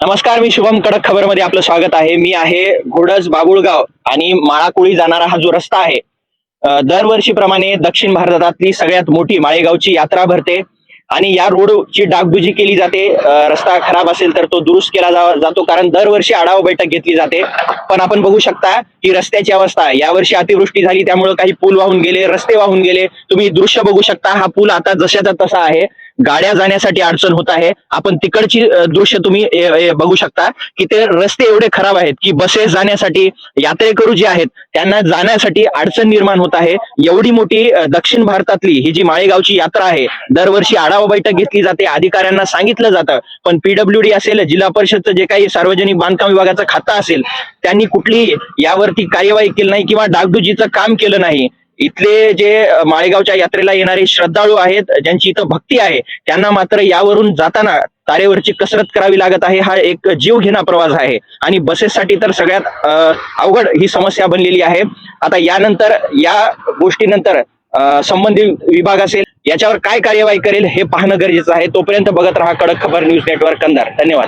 नमस्कार, मी शुभम. कडक खबर मध्ये आपलं स्वागत आहे. मी आहे घोडज बाबुळगाव आणि माळाकुळी जाणारा हा जो रस्ता आहे, दरवर्षीप्रमाणे दक्षिण भारतातली सगळ्यात मोठी माळेगावची यात्रा भरते आणि या रोडची डागडुजी केली जाते. रस्ता खराब असेल तर तो दुरुस्त केला जातो, कारण दरवर्षी आढावा बैठक घेतली जाते. पण आपण बघू शकता की रस्त्याची अवस्था यावर्षी अतिवृष्टी झाली, त्यामुळे काही पूल वाहून गेले, रस्ते वाहून गेले. तुम्ही दृश्य बघू शकता. हा पूल आता जशाचा तसा आहे. गाड्या जाण्यासाठी अडचण होत आहे. आपण तिकडची दृश्य तुम्ही बघू शकता की ते रस्ते एवढे खराब आहेत की बसेस जाण्यासाठी, यात्रेकरू जे आहेत त्यांना जाण्यासाठी अडचण निर्माण होत आहे. एवढी मोठी दक्षिण भारतातली ही जी माळेगावची यात्रा आहे, दरवर्षी आढावा बैठक घेतली जाते, अधिकाऱ्यांना सांगितलं जातं, पण पीडब्ल्यूडी असेल, जिल्हा परिषदचं जे काही सार्वजनिक बांधकाम विभागाचं खातं असेल, त्यांनी कुठलीही यावरती कार्यवाही केली नाही किंवा डागडुजीचं काम केलं नाही. इथले जे माळेगावच्या यात्रेला येणारे श्रद्धाळू आहेत, ज्यांची इथं भक्ती आहे, त्यांना मात्र यावरून जाताना तारेवरची कसरत करावी लागत आहे. हा एक जीवघेणा प्रवास आहे आणि बसेससाठी तर सगळ्यात अवघड ही समस्या बनलेली आहे. आता यानंतर, या गोष्टीनंतर संबंधित विभाग असेल याच्यावर काय कार्यवाही करेल हे पाहणं गरजेचं आहे. तोपर्यंत बघत रहा कडक खबर न्यूज नेटवर्क कंधार. धन्यवाद.